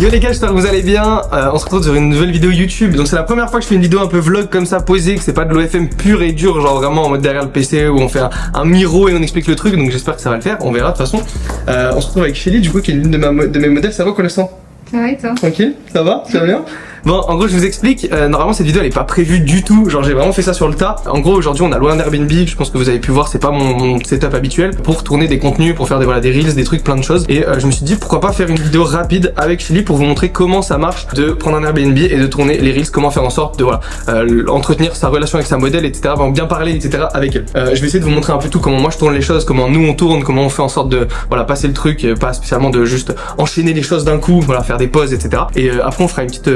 Yo les gars, j'espère que vous allez bien. On se retrouve sur une nouvelle vidéo YouTube. Donc c'est la première fois que je fais une vidéo un peu vlog comme ça, posée, que c'est pas de l'OFM pur et dur, genre vraiment en mode derrière le PC où on fait un miro et on explique le truc. Donc j'espère que ça va le faire, on verra de toute façon. On se retrouve avec Shelly du coup qui est l'une de mes modèles. Ça va, connaissant? Ça va et toi? Tranquille, ça va? Ça va bien? Bon, en gros, je vous explique. Normalement, cette vidéo, elle est pas prévue du tout. Genre, j'ai vraiment fait ça sur le tas. En gros, aujourd'hui, on a loué un Airbnb. Je pense que vous avez pu voir, c'est pas mon setup habituel pour tourner des contenus, pour faire des reels, des trucs, plein de choses. Et je me suis dit, pourquoi pas faire une vidéo rapide avec Shelly pour vous montrer comment ça marche de prendre un Airbnb et de tourner les reels, comment faire en sorte de entretenir sa relation avec sa modèle, etc. Bien parler, etc. avec elle. Je vais essayer de vous montrer un peu tout, comment moi je tourne les choses, comment nous on tourne, comment on fait en sorte de passer le truc, pas spécialement de juste enchaîner les choses d'un coup, faire des pauses, etc. Et après, on fera une petite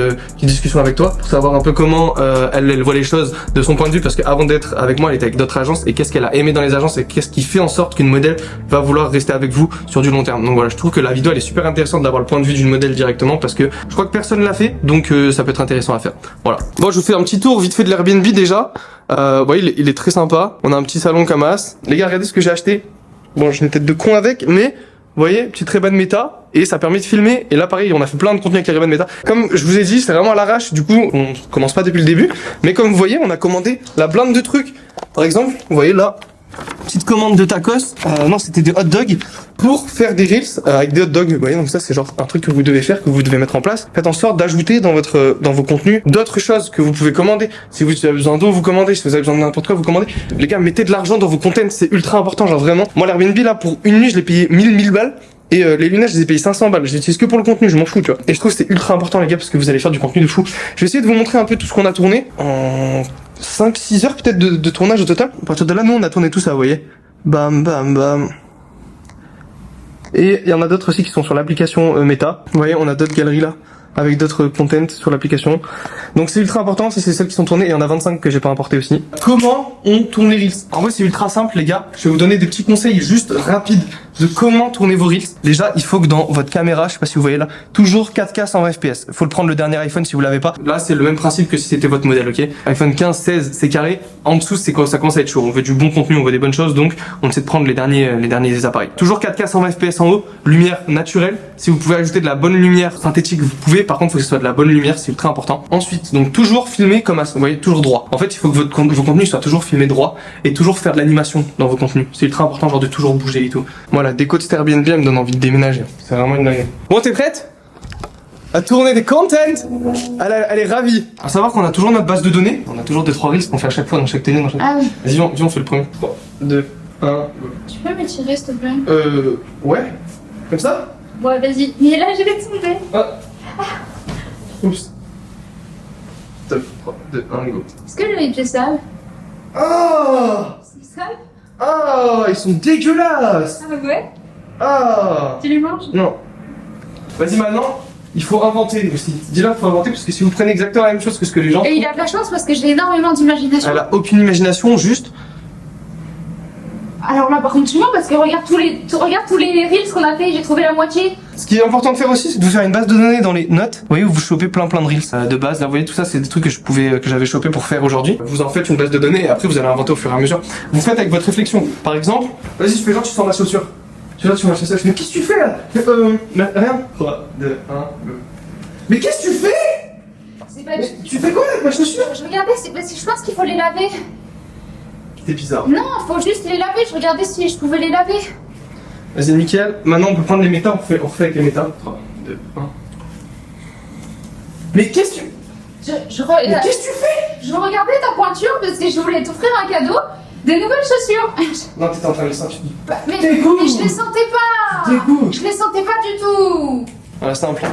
discussion avec toi pour savoir un peu comment elle voit les choses de son point de vue, parce qu'avant d'être avec moi elle était avec d'autres agences, et qu'est-ce qu'elle a aimé dans les agences et qu'est-ce qui fait en sorte qu'une modèle va vouloir rester avec vous sur du long terme. Donc voilà, je trouve que la vidéo elle est super intéressante d'avoir le point de vue d'une modèle directement, parce que je crois que personne l'a fait, donc ça peut être intéressant à faire. Voilà. Bon, je vous fais un petit tour vite fait de l'Airbnb déjà. Ouais, il est très sympa. On a un petit salon Camas. Les gars, regardez ce que j'ai acheté. Bon, j'ai une tête de con avec, mais vous voyez, petite Ray-Ban Meta, et ça permet de filmer. Et là, pareil, on a fait plein de contenu avec les Ray-Ban Meta. Comme je vous ai dit, c'est vraiment à l'arrache. Du coup, on commence pas depuis le début. Mais comme vous voyez, on a commandé la blinde de trucs. Par exemple, vous voyez là, petite commande de tacos. Non, c'était des hot dogs pour faire des reels avec des hot dogs. Vous voyez, donc ça, c'est genre un truc que vous devez faire, que vous devez mettre en place. Faites en sorte d'ajouter dans vos contenus d'autres choses que vous pouvez commander. Si vous avez besoin d'eau, vous commandez. Si vous avez besoin de n'importe quoi, vous commandez. Les gars, mettez de l'argent dans vos contents, c'est ultra important, genre vraiment. Moi, l'Airbnb là, pour une nuit, je l'ai payé 1000 balles. Et les lunettes, je les ai payées 500 balles. Je les utilise que pour le contenu, je m'en fous, tu vois. Et je trouve que c'est ultra important, les gars, parce que vous allez faire du contenu de fou. Je vais essayer de vous montrer un peu tout ce qu'on a tourné en 5-6 heures peut-être de tournage au total. À partir de là, nous, on a tourné tout ça, vous voyez. Bam, bam, bam. Et il y en a d'autres aussi qui sont sur l'application Meta. Vous voyez, on a d'autres galeries là, avec d'autres contents sur l'application. Donc c'est ultra important, ça c'est celles qui sont tournées, et il y en a 25 que j'ai pas importé aussi. Comment on tourne les reels? En vrai c'est ultra simple les gars, je vais vous donner des petits conseils juste rapides de comment tourner vos reels. Déjà, il faut que dans votre caméra, je sais pas si vous voyez là, toujours 4K 120 fps. Faut le prendre le dernier iPhone si vous l'avez pas. Là c'est le même principe que si c'était votre modèle, ok? iPhone 15, 16 c'est carré, en dessous c'est quand ça commence à être chaud. On veut du bon contenu, on veut des bonnes choses, donc on essaie de prendre les derniers appareils. Toujours 4K 120 fps en haut, lumière naturelle. Si vous pouvez ajouter de la bonne lumière synthétique, vous pouvez. Par contre, il faut que ce soit de la bonne lumière, c'est ultra important. Ensuite, donc toujours filmer comme vous voyez, toujours droit. En fait, il faut que vos contenus soient toujours filmés droit, et toujours faire de l'animation dans vos contenus. C'est ultra important, genre de toujours bouger et tout. Moi, la déco de cet Airbnb, elle me donne envie de déménager. C'est vraiment une dingue. Bon, t'es prête à tourner des contents? Elle est ravie. À savoir qu'on a toujours notre base de données. On a toujours des 3 reels qu'on fait à chaque fois dans chaque télé. Ah oui. Vas-y, viens, on fait le premier. 3, 2, 1. Tu peux m'étirer s'il te plaît? Ouais. Comme ça? Ouais, vas-y. Mais là, je vais tomber. Ah. Oups. Top. 3, 2, 1, go. Est-ce que j'ai les pieds sales? Ah! C'est sale? Ah! Ils sont dégueulasses! Ah ouais? Ah! Tu les manges? Non. Vas-y, maintenant, il faut inventer aussi. Dis-là, il faut inventer, parce que si vous prenez exactement la même chose que ce que les gens Et font, il a de la chance parce que j'ai énormément d'imagination. elle a aucune imagination, juste. Alors là, par contre, tu mens parce que regarde tous les reels qu'on a fait, j'ai trouvé la moitié. Ce qui est important de faire aussi, c'est de vous faire une base de données dans les notes. Vous voyez, où vous chopez plein de reels de base. Là, vous voyez, tout ça, c'est des trucs que j'avais chopé pour faire aujourd'hui. Vous en faites une base de données et après, vous allez inventer au fur et à mesure. Vous faites avec votre réflexion. Par exemple, vas-y, je fais genre, tu sors ma chaussure. Tu vois, tu ma chaussure. Je fais, mais qu'est-ce que tu fais là? Rien. 3, 2, 1, go. Mais qu'est-ce que tu fais? C'est pas Mais tu fais quoi avec ma chaussure? Je regardais, c'est parce que je pense qu'il faut les laver. C'est bizarre. Non, faut juste les laver. Je regardais si je pouvais les laver. Vas-y, nickel. Maintenant, on peut prendre les méta, on refait avec les méta. 3, 2, 1. Mais qu'est-ce que tu... Mais qu'est-ce que tu fais? Je regardais ta pointure parce que je voulais t'offrir un cadeau. Des nouvelles chaussures. Non, t'étais en train de les sentir. Mais Dégoût. je les sentais pas. Dégoût. Je les sentais pas du tout. Voilà, simple.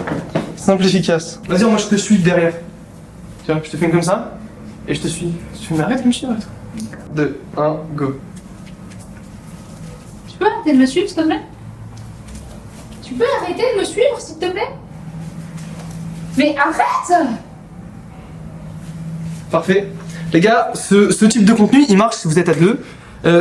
Simple, efficace. Vas-y, moi je te suis derrière. Tu vois, je te fais comme ça, et je te suis. Tu m'arrêtes comme je suis, arrête. 2, 1, go. Tu peux arrêter de me suivre, s'il te plaît? Tu peux arrêter de me suivre, s'il te plaît? Mais arrête! Parfait. Les gars, ce type de contenu, il marche si vous êtes à deux.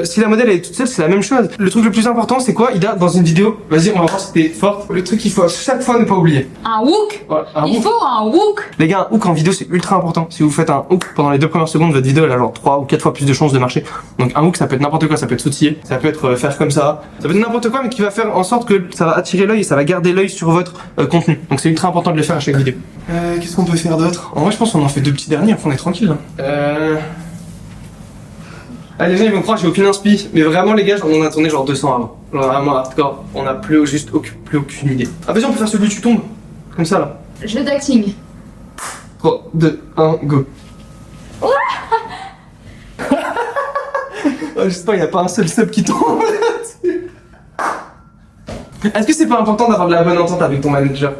Si la modèle elle est toute seule, c'est la même chose. Le truc le plus important, c'est quoi, Ida, dans une vidéo? Vas-y, on va voir si t'es forte. Le truc qu'il faut à chaque fois ne pas oublier. Un hook. Voilà, Il faut un hook. Les gars, un hook en vidéo, c'est ultra important. Si vous faites un hook pendant les 2 premières secondes, votre vidéo elle a genre 3 ou 4 fois plus de chances de marcher. Donc un hook, ça peut être n'importe quoi, ça peut être sautiller, ça peut être faire comme ça peut être n'importe quoi, mais qui va faire en sorte que ça va attirer l'œil et ça va garder l'œil sur votre contenu. Donc c'est ultra important de le faire à chaque vidéo. Qu'est-ce qu'on peut faire d'autre? En vrai, je pense qu'on en fait 2 petits derniers, après on est tranquille. Ah, les gens ils vont croire que j'ai aucune inspi, mais vraiment les gars, on a tourné genre 200 avant. Genre vraiment hardcore, on a plus aucune idée. Ah vas-y, on peut faire celui où tu tombes, comme ça là. Jeu d'acting. 3, 2, 1, go. Oh, je sais pas, y a pas un seul sub qui tombe là-dessus. Est-ce que c'est pas important d'avoir de la bonne entente avec ton manager?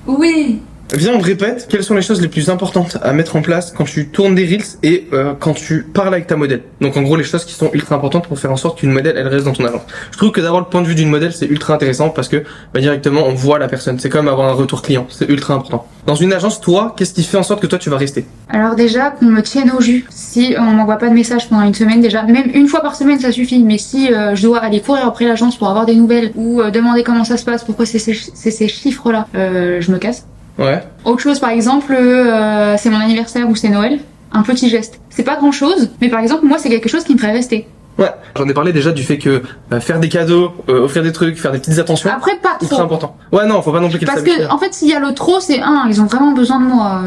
Oui. Viens, on répète, quelles sont les choses les plus importantes à mettre en place quand tu tournes des reels et quand tu parles avec ta modèle. Donc en gros, les choses qui sont ultra importantes pour faire en sorte qu'une modèle, elle reste dans ton agence. Je trouve que d'avoir le point de vue d'une modèle, c'est ultra intéressant parce que directement, on voit la personne. C'est comme avoir un retour client, c'est ultra important. Dans une agence, toi, qu'est-ce qui fait en sorte que toi, tu vas rester? Alors déjà, qu'on me tienne au jus. Si on m'envoie pas de message pendant une semaine, déjà, même une fois par semaine, ça suffit. Mais si je dois aller courir après l'agence pour avoir des nouvelles ou demander comment ça se passe, pourquoi c'est ces chiffres-là, je me casse. Ouais. Autre chose, par exemple, c'est mon anniversaire ou c'est Noël, un petit geste. C'est pas grand chose, mais par exemple, moi, c'est quelque chose qui me ferait rester. Ouais, j'en ai parlé déjà du fait que faire des cadeaux, offrir des trucs, faire des petites attentions. Après, pas trop. Ultra important. Ouais, non, faut pas non plus qu'ils Parce que, en fait, s'il y a le trop, c'est ils ont vraiment besoin de moi.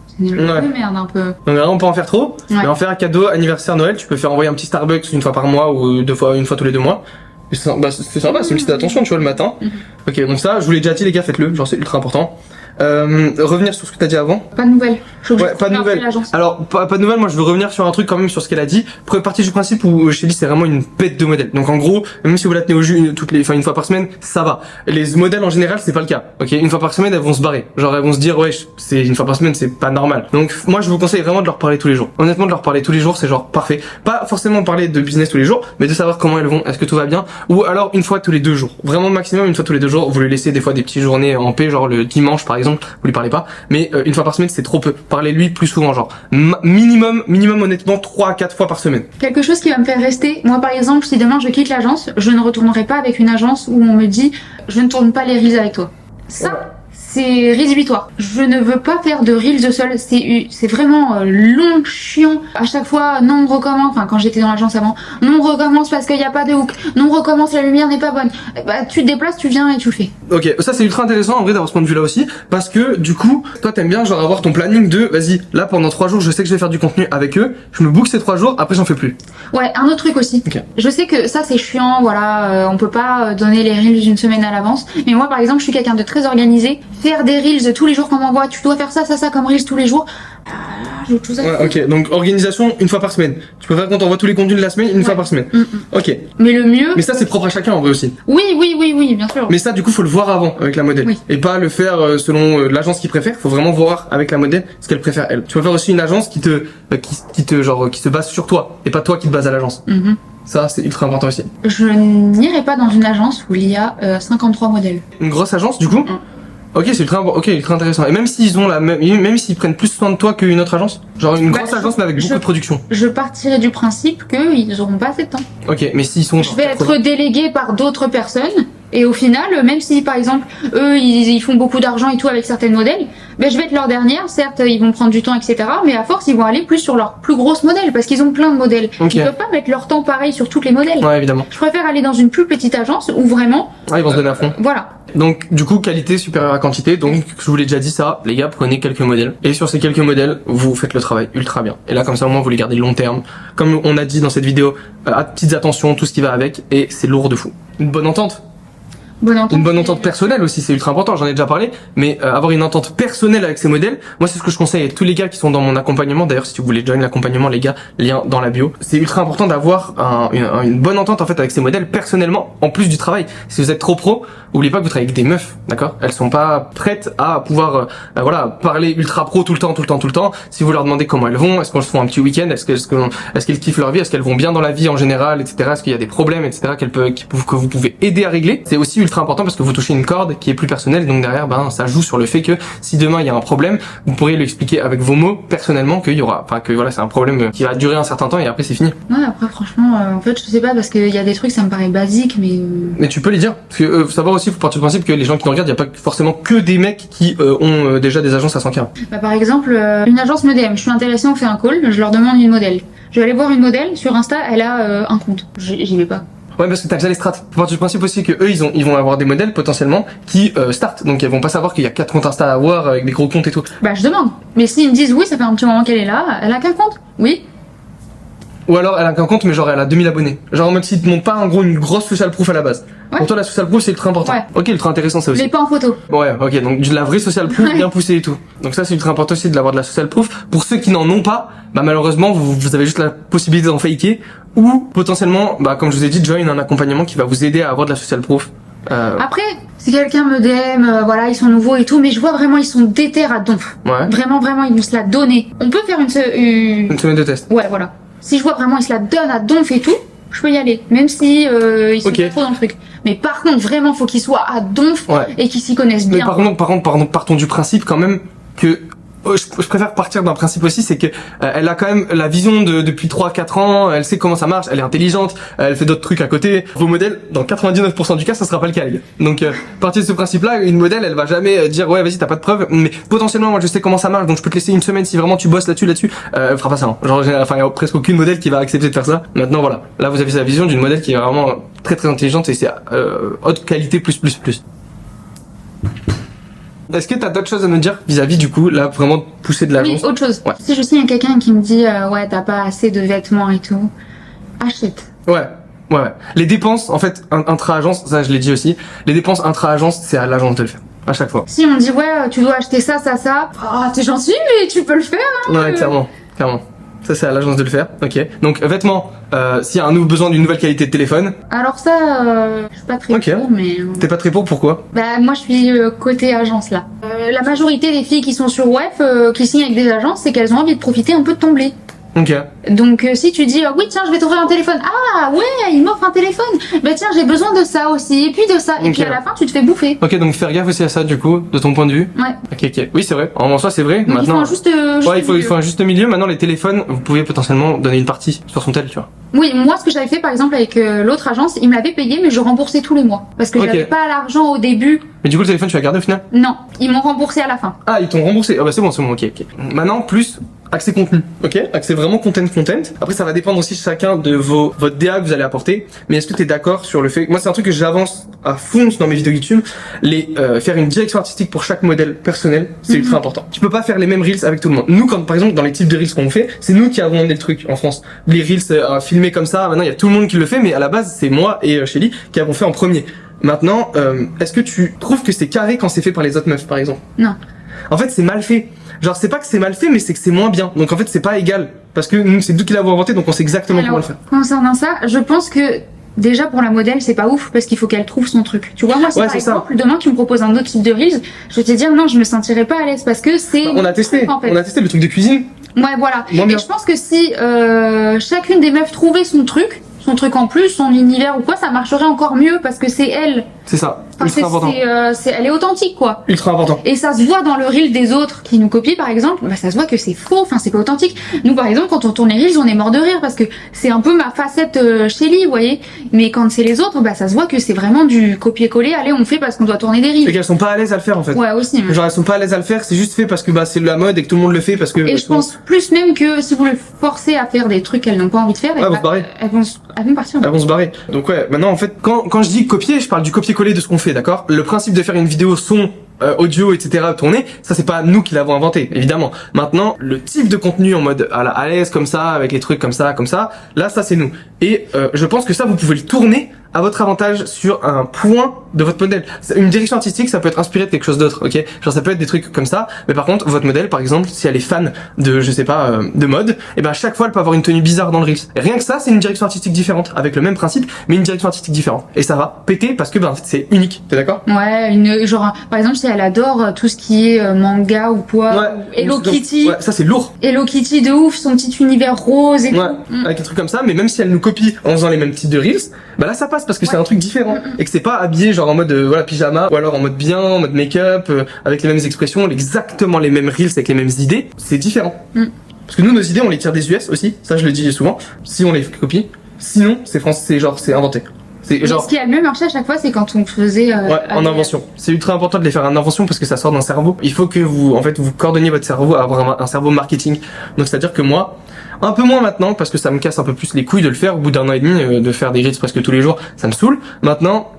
C'est une merde un peu. Donc là, on peut en faire trop, mais en faire un cadeau anniversaire Noël, tu peux faire envoyer un petit Starbucks une fois par mois ou une fois tous les 2 mois. C'est sympa, c'est une petite attention, tu vois, le matin. Ok, donc ça, je vous l'ai déjà dit, les gars, faites-le, genre c'est ultra important. Revenir sur ce que t'as dit avant. Pas de nouvelles. Ouais, pas de nouvelles. Alors, pas de nouvelles, moi je veux revenir sur un truc quand même sur ce qu'elle a dit. Partie du principe où Shelly c'est vraiment une bête de modèle. Donc en gros, même si vous la tenez au jus une fois par semaine, ça va. Les modèles en général, c'est pas le cas. Ok, une fois par semaine, elles vont se barrer. Genre elles vont se dire ouais, c'est une fois par semaine, c'est pas normal. Donc moi je vous conseille vraiment de leur parler tous les jours. Honnêtement, de leur parler tous les jours, c'est genre parfait. Pas forcément parler de business tous les jours, mais de savoir comment elles vont, est-ce que tout va bien, ou alors une fois tous les 2 jours. Vraiment maximum une fois tous les 2 jours. Vous lui laissez des fois des petites journées en paix, genre le dimanche par exemple, vous lui parlez pas. Mais une fois par semaine, c'est trop peu. Parlez-lui plus souvent, genre minimum honnêtement 3 à 4 fois par semaine. Quelque chose qui va me faire rester. Moi par exemple, si demain je quitte l'agence, je ne retournerai pas avec une agence où on me dit je ne tourne pas les reels avec toi. Ça, c'est rédhibitoire. Je ne veux pas faire de reels seul. C'est vraiment long, chiant. À chaque fois, non, on recommence. Enfin, quand j'étais dans l'agence avant, non, on recommence parce qu'il n'y a pas de hook. Non, on recommence, la lumière n'est pas bonne. Bah, tu te déplaces, tu viens et tu le fais. Ok, ça c'est ultra intéressant en vrai d'avoir ce point de vue là aussi. Parce que du coup, toi t'aimes bien genre avoir ton planning de vas-y, là pendant 3 jours, je sais que je vais faire du contenu avec eux. Je me book ces 3 jours, après j'en fais plus. Ouais, un autre truc aussi. Okay. Je sais que ça c'est chiant, voilà, on peut pas donner les reels une semaine à l'avance. Mais moi par exemple, je suis quelqu'un de très organisé. Faire des reels tous les jours qu'on m'envoie, tu dois faire ça comme reels tous les jours. J'ai autre chose à faire. Ouais, ok, donc organisation une fois par semaine. Tu peux faire quand on voit tous les contenus de la semaine, une fois par semaine. Ok. Mais le mieux. Mais ça c'est propre à chacun en vrai aussi. Oui, bien sûr. Mais ça du coup faut le voir avant avec la modèle. Oui. Et pas le faire selon l'agence qui préfère. Faut vraiment voir avec la modèle ce qu'elle préfère elle. Tu peux faire aussi une agence qui se base sur toi et pas toi qui te base à l'agence. Ça c'est ultra important aussi. Je n'irai pas dans une agence où il y a 53 modèles. Une grosse agence du coup. Ok, c'est ultra intéressant. Et même s'ils ont même s'ils prennent plus soin de toi qu'une autre agence, genre une grosse agence mais avec beaucoup de production. Je partirai du principe qu'ils auront pas assez de temps. Ok, mais s'ils sont. Je vais être déléguée par d'autres personnes. Et au final, même si par exemple eux ils font beaucoup d'argent et tout avec certaines modèles, ben je vais être leur dernière. Certes, ils vont prendre du temps, etc. Mais à force, ils vont aller plus sur leurs plus grosses modèles parce qu'ils ont plein de modèles. Ils peuvent pas mettre leur temps pareil sur toutes les modèles. Ouais, évidemment. Je préfère aller dans une plus petite agence où vraiment. Ah, ils vont se donner à fond. Voilà. Donc du coup qualité supérieure à quantité, donc je vous l'ai déjà dit ça, les gars prenez quelques modèles et sur ces quelques modèles vous faites le travail ultra bien. Et là comme ça au moins vous les gardez long terme, comme on a dit dans cette vidéo, petites attentions, tout ce qui va avec et c'est lourd de fou. Une bonne entente. Une bonne entente personnelle aussi, c'est ultra important, j'en ai déjà parlé, mais avoir une entente personnelle avec ces modèles, moi c'est ce que je conseille à tous les gars qui sont dans mon accompagnement. D'ailleurs si vous voulez joindre l'accompagnement les gars, lien dans la bio. C'est ultra important d'avoir une bonne entente en fait avec ces modèles personnellement, en plus du travail. Si vous êtes trop pro, oubliez pas que vous travaillez avec des meufs, d'accord? Elles sont pas prêtes à pouvoir parler ultra pro tout le temps. Si vous leur demandez comment elles vont, est-ce qu'elles se font un petit week-end, est-ce qu'elles kiffent leur vie, est-ce qu'elles vont bien dans la vie en général, etc. Est-ce qu'il y a des problèmes, etc. que vous pouvez aider à régler, c'est aussi ultra important parce que vous touchez une corde qui est plus personnelle, donc derrière, ça joue sur le fait que si demain il y a un problème, vous pourriez lui expliquer avec vos mots personnellement qu'il y aura, enfin que voilà, c'est un problème qui va durer un certain temps et après c'est fini. Ouais, après franchement, en fait, je sais pas parce qu'il y a des trucs, ça me paraît basique, mais. Mais tu peux les dire, parce que faut savoir aussi, faut partir du principe que les gens qui nous regardent, il y a pas forcément que des mecs qui ont déjà des agences à 100K. Bah, par exemple, une agence me DM, je suis intéressée, on fait un call, je leur demande une modèle. Je vais aller voir une modèle sur Insta, elle a un compte. J'y vais pas. Ouais, parce que t'as déjà les strats. Faut partir du principe aussi que eux, ils vont avoir des modèles potentiellement qui startent, donc elles vont pas savoir qu'il y a 4 comptes Insta à avoir avec des gros comptes et tout. Bah je demande. Mais s'ils me disent oui, ça fait un petit moment qu'elle est là, elle a qu'un compte. Oui. Ou alors elle a qu'un compte mais genre elle a 2000 abonnés. Genre en mode s'ils te montrent pas en gros une grosse social proof à la base. Ouais. Pour toi la social proof c'est ultra important. Ouais. Ok, ultra intéressant ça aussi. Mais pas en photo. Ouais, ok, donc de la vraie social proof bien poussée et tout. Donc ça c'est ultra important aussi de l'avoir de la social proof. Pour ceux qui n'en ont pas, bah malheureusement vous avez juste la possibilité d'en faker ou potentiellement, bah comme je vous ai dit, join un accompagnement qui va vous aider à avoir de la social proof. Après, si quelqu'un me DM, voilà, ils sont nouveaux et tout, mais je vois vraiment ils sont déter à donf. Ouais. Vraiment, ils vont se la donner. On peut faire une semaine de test. Ouais, voilà. Si je vois vraiment ils se la donnent à donf et tout, je peux y aller, même si ils sont pas trop dans le truc. Mais par contre, vraiment, faut qu'ils soient à donf et qu'ils s'y connaissent bien. Mais par contre, partons du principe quand même que je préfère partir d'un principe aussi, c'est que elle a quand même la vision depuis 3-4 ans, elle sait comment ça marche, elle est intelligente, elle fait d'autres trucs à côté. Vos modèles, dans 99% du cas, ça sera pas le cas, les gars. Donc, partir de ce principe-là, une modèle, elle va jamais dire ouais, vas-y, t'as pas de preuves, mais potentiellement, moi, je sais comment ça marche, donc je peux te laisser une semaine si vraiment tu bosses là-dessus. Elle fera pas ça. Hein. Genre, enfin, il y a presque aucune modèle qui va accepter de faire ça. Maintenant, voilà. Là, vous avez la vision d'une modèle qui est vraiment très très intelligente et c'est haute qualité plus. Est-ce que t'as d'autres choses à nous dire vis-à-vis du coup, là, vraiment pousser de l'agence? Oui, autre chose. Ouais. Si je signe quelqu'un qui me dit ouais, t'as pas assez de vêtements et tout, achète. Ouais. Les dépenses, en fait, intra-agence, ça je l'ai dit aussi, les dépenses intra-agence, c'est à l'agence de le faire. À chaque fois. Si on me dit ouais, tu dois acheter ça, ah, t'es gentil, mais tu peux le faire. Hein, ouais, clairement. Ça, c'est à l'agence de le faire. Ok. Donc, vêtements, s'il y a besoin d'une nouvelle qualité de téléphone. Alors ça, je suis pas très pour, mais... T'es pas très pour, pourquoi? Bah, moi, je suis côté agence, là. La majorité des filles qui sont sur web, qui signent avec des agences, c'est qu'elles ont envie de profiter un peu de ton blé. Ok. Donc si tu dis oui tiens je vais t'offrir un téléphone, ah ouais il m'offre un téléphone, bah tiens j'ai besoin de ça aussi et puis de ça et puis à la fin tu te fais bouffer. Ok, donc faire gaffe aussi à ça du coup de ton point de vue. Ouais. Ok. Oui c'est vrai, en soi c'est vrai. Donc maintenant il faut un juste milieu. Maintenant les téléphones vous pouvez potentiellement donner une partie sur son tel, tu vois. Oui, moi ce que j'avais fait par exemple avec l'autre agence, ils me l'avaient payé mais je remboursais tous les mois parce que j'avais pas l'argent au début. Mais du coup le téléphone tu l'as gardé au final? Non, ils m'ont remboursé à la fin. Ah ils t'ont remboursé. Ah bah c'est bon, ok. Maintenant plus accès contenu, ok? Accès vraiment content. Après ça va dépendre aussi chacun de votre DA que vous allez apporter, mais est-ce que t'es d'accord sur le fait, moi c'est un truc que j'avance à fond dans mes vidéos YouTube, faire une direction artistique pour chaque modèle personnel, c'est ultra important. Tu peux pas faire les mêmes reels avec tout le monde. Nous quand par exemple dans les types de reels qu'on fait, c'est nous qui avons amené le truc en France. Les reels filmés comme ça, maintenant il y a tout le monde qui le fait, mais à la base c'est moi et Shelly qui avons fait en premier. Maintenant, est-ce que tu trouves que c'est carré quand c'est fait par les autres meufs par exemple? Non. En fait c'est mal fait. Genre c'est pas que c'est mal fait mais c'est que c'est moins bien. Donc en fait c'est pas égal. Parce que nous c'est nous qui l'avons inventé donc on sait exactement comment le faire. Concernant ça, je pense que déjà pour la modèle c'est pas ouf parce qu'il faut qu'elle trouve son truc. Tu vois moi si par exemple demain tu me proposes un autre type de reels, je vais te dire non je me sentirais pas à l'aise parce que c'est... on a testé, en fait. On a testé le truc de cuisine. Ouais voilà. Et je pense que si chacune des meufs trouvait son truc en plus, son univers ou quoi, ça marcherait encore mieux parce que c'est elle. C'est ça. Ultra important. Elle est authentique quoi. Ultra important. Et ça se voit dans le reel des autres qui nous copient par exemple, bah ça se voit que c'est faux, enfin c'est pas authentique. Nous par exemple quand on tourne les reels on est mort de rire parce que c'est un peu ma facette Shelly, vous voyez. Mais quand c'est les autres, bah ça se voit que c'est vraiment du copier-coller, allez on fait parce qu'on doit tourner des reels. Et qu'elles sont pas à l'aise à le faire en fait. Ouais aussi. Ouais. Genre elles sont pas à l'aise à le faire, c'est juste fait parce que bah c'est la mode et que tout le monde le fait parce que... Et je pense plus même que si vous les forcez à faire des trucs qu'elles n'ont pas envie de faire, elles vont partir. Elles vont se barrer. Donc ouais, maintenant en fait quand je dis copier, je parle du copier-coller de ce qu'on fait, d'accord? Le principe de faire une vidéo son, audio, etc. tourné, ça c'est pas nous qui l'avons inventé, évidemment. Maintenant, le type de contenu en mode à l'aise comme ça, avec les trucs comme ça, là ça c'est nous. Et je pense que ça vous pouvez le tourner à votre avantage sur un point de votre modèle. Une direction artistique, ça peut être inspiré de quelque chose d'autre, ok? Genre ça peut être des trucs comme ça, mais par contre, votre modèle, par exemple, si elle est fan de, je sais pas, de mode, et ben à chaque fois elle peut avoir une tenue bizarre dans le Reels. Et rien que ça, c'est une direction artistique différente, avec le même principe, mais une direction artistique différente. Et ça va péter parce que en fait, c'est unique, t'es d'accord? Ouais, genre par exemple si elle adore tout ce qui est manga ou quoi, ouais, Hello Kitty. Ouais, ça c'est lourd. Hello Kitty de ouf, son petit univers rose et tout. Avec des trucs comme ça, mais même si elle nous copie en faisant les mêmes types de Reels, bah là ça passe passe parce que c'est un truc différent et que c'est pas habillé genre en mode voilà pyjama ou alors en mode bien, en mode make-up, avec les mêmes expressions, exactement les mêmes reels avec les mêmes idées. C'est différent. Parce que nous, nos idées, on les tire des US aussi. Ça, je le dis souvent. Si on les copie, sinon c'est français, c'est inventé. Genre... Ce qui a le mieux marché à chaque fois, c'est quand on faisait en invention. C'est ultra important de les faire en invention parce que ça sort d'un cerveau. Il faut que vous coordonniez votre cerveau à avoir un cerveau marketing. Donc c'est à dire que moi, un peu moins maintenant parce que ça me casse un peu plus les couilles de le faire au bout d'un an et demi, de faire des reels presque tous les jours, ça me saoule. Maintenant,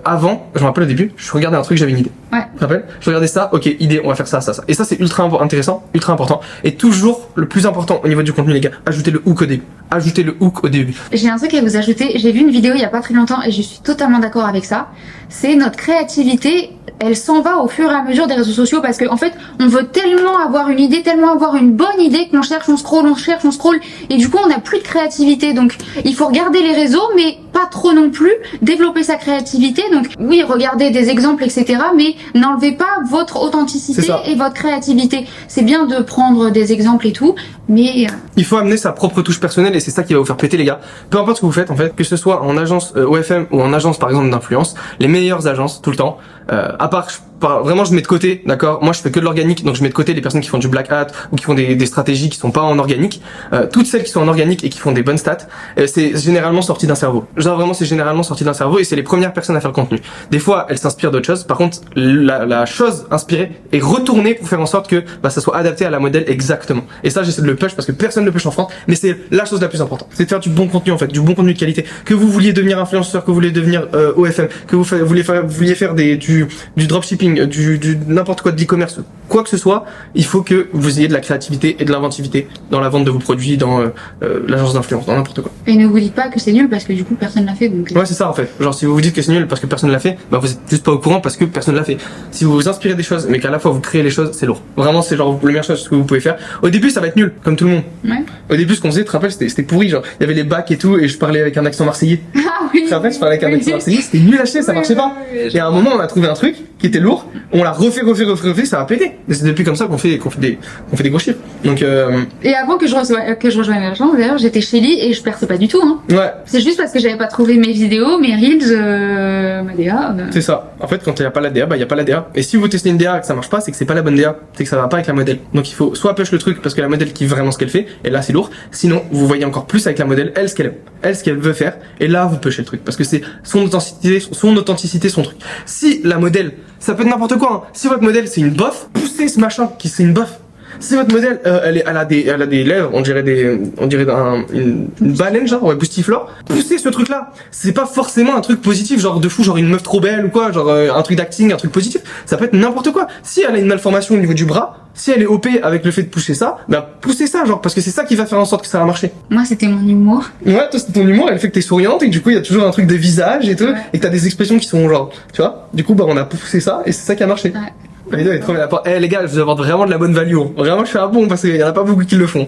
avant, je me rappelle au début, je regardais un truc, j'avais une idée. Ouais. Tu te rappelles ? Je regardais ça, ok, idée, on va faire ça. Et ça c'est ultra intéressant, ultra important. Et toujours le plus important au niveau du contenu les gars, ajoutez le hook au début. Ajoutez le hook au début. J'ai un truc à vous ajouter, j'ai vu une vidéo il y a pas très longtemps et je suis totalement d'accord avec ça. C'est notre créativité, elle s'en va au fur et à mesure des réseaux sociaux parce que en fait, on veut tellement avoir une idée, tellement avoir une bonne idée qu'on cherche, on scrolle et du coup, on n'a plus de créativité. Donc, il faut regarder les réseaux mais pas trop non plus, développer sa créativité. Donc, oui, regardez des exemples etc. mais n'enlevez pas votre authenticité et votre créativité. C'est bien de prendre des exemples et tout, mais il faut amener sa propre touche personnelle et c'est ça qui va vous faire péter les gars. Peu importe ce que vous faites en fait, que ce soit en agence OFM ou en agence par exemple d'influence, les meilleures agences tout le temps, à part vraiment je mets de côté, d'accord, moi je fais que de l'organique, donc je mets de côté les personnes qui font du black hat ou qui font des stratégies qui sont pas en organique. Toutes celles qui sont en organique et qui font des bonnes stats, c'est généralement sorti d'un cerveau. Genre vraiment c'est généralement sorti d'un cerveau et c'est les premières personnes à faire le contenu. Des fois elles s'inspirent d'autres choses, par contre la chose inspirée est retournée pour faire en sorte que ça soit adapté à la modèle exactement. Et ça j'essaie de le push parce que personne ne le push en France, mais c'est la chose la plus importante. C'est de faire du bon contenu en fait, du bon contenu de qualité. Que vous vouliez devenir influenceur, que vous vouliez devenir OFM, que vous vouliez faire du dropshipping, du n'importe quoi de l'e-commerce, quoi que ce soit, il faut que vous ayez de la créativité et de l'inventivité dans la vente de vos produits, dans l'agence d'influence, dans n'importe quoi. Et ne vous dites pas que c'est nul parce que du coup personne l'a fait. Donc... Ouais c'est ça en fait. Genre si vous vous dites que c'est nul parce que personne l'a fait, vous êtes juste pas au courant parce que personne l'a fait. Si vous vous inspirez des choses mais qu'à la fois vous créez les choses, c'est lourd. Vraiment c'est genre la meilleure chose que vous pouvez faire. Au début ça va être nul, comme tout le monde. Ouais. Au début ce qu'on faisait, tu te rappelles, c'était pourri, genre il y avait les bacs et tout et je parlais avec un accent marseillais. Ah oui. Tu te rappelles, je parlais avec un accent marseillais, c'était nul à chier, ça marchait pas. Et à un moment on a trouvé un truc qui était lourd, on l'a refait, ça a pété. Et c'est depuis comme ça qu'on fait des gros chiffres. Donc Et avant que je rejoigne l'agence, d'ailleurs, j'étais chez Lee et je perçais pas du tout. Hein. Ouais. C'est juste parce que j'avais pas trouvé mes vidéos, mes reels, ma DA. C'est ça. En fait, quand il y a pas la DA, il y a pas la DA. Et si vous testez une DA et que ça marche pas, c'est que c'est pas la bonne DA, c'est que ça va pas avec la modèle. Donc il faut soit push le truc parce que la modèle kiffe vraiment ce qu'elle fait, et là c'est lourd. Sinon, vous voyez encore plus avec la modèle, elle ce qu'elle aime, elle ce qu'elle veut faire, et là vous pushez le truc parce que c'est son authenticité, son truc. Si la modèle, ça peut être n'importe quoi. Hein. Si votre modèle c'est une bof, poussez ce machin qui c'est une bof. Si votre modèle, elle a des lèvres, on dirait une baleine, genre, ouais, boostiflore, poussez ce truc-là. C'est pas forcément un truc positif, genre de fou, genre une meuf trop belle ou quoi, genre un truc d'acting, un truc positif. Ça peut être n'importe quoi. Si elle a une malformation au niveau du bras, si elle est OP avec le fait de pousser ça, poussez ça, genre, parce que c'est ça qui va faire en sorte que ça va marcher. Moi, c'était mon humour. Ouais, toi, c'était ton humour, elle fait que t'es souriante et du coup, il y a toujours un truc de visage et tout, et que t'as des expressions qui sont genre, tu vois. Du coup, on a poussé ça et c'est ça qui a marché. Ouais. La vidéo est trop bien. Les gars, je vous apporte vraiment de la bonne value. Vraiment, je fais un bon parce qu'il y en a pas beaucoup qui le font.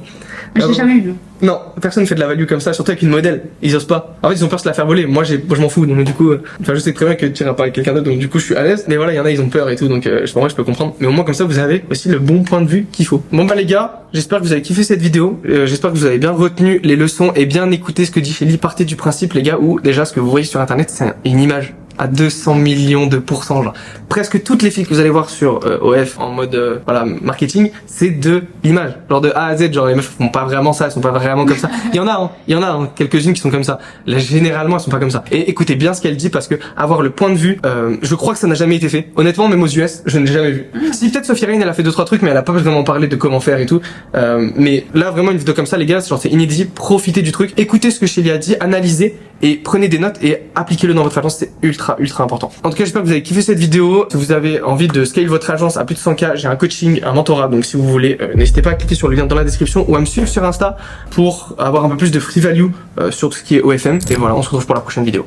J'ai jamais vu. Non, personne fait de la value comme ça, surtout avec une modèle. Ils osent pas. En fait, ils ont peur de se la faire voler. Moi, je m'en fous. Donc, du coup, je sais très bien que tu iras pas avec quelqu'un d'autre. Donc, du coup, je suis à l'aise. Mais voilà, il y en a, ils ont peur et tout. Donc, je peux comprendre. Mais au moins, comme ça, vous avez aussi le bon point de vue qu'il faut. Bon, les gars, j'espère que vous avez kiffé cette vidéo. J'espère que vous avez bien retenu les leçons et bien écouté ce que dit Shelly. Partez du principe, les gars, où déjà, ce que vous voyez sur Internet, c'est une image à 200 millions de pourcents, genre. Presque toutes les filles que vous allez voir sur OF en mode marketing, c'est de l'image, genre de A à Z, genre les meufs font pas vraiment ça, elles sont pas vraiment comme ça. Il y en a quelques-unes qui sont comme ça. Là, généralement, elles sont pas comme ça. Et écoutez bien ce qu'elle dit parce que avoir le point de vue, je crois que ça n'a jamais été fait. Honnêtement, même aux US, je n'ai jamais vu. Si peut-être Sophie Rayne, elle a fait 2-3 trucs, mais elle a pas vraiment parlé de comment faire et tout. Mais là, vraiment une vidéo comme ça, les gars, c'est inédit. Profitez du truc, écoutez ce que Shelly a dit, analysez et prenez des notes et appliquez-le dans votre agence. C'est ultra important. En tout cas, j'espère que vous avez kiffé cette vidéo. Si vous avez envie de scale votre agence à plus de 100K, j'ai un coaching, un mentorat. Donc si vous voulez, n'hésitez pas à cliquer sur le lien dans la description ou à me suivre sur Insta pour avoir un peu plus de free value sur tout ce qui est OFM. Et voilà, on se retrouve pour la prochaine vidéo.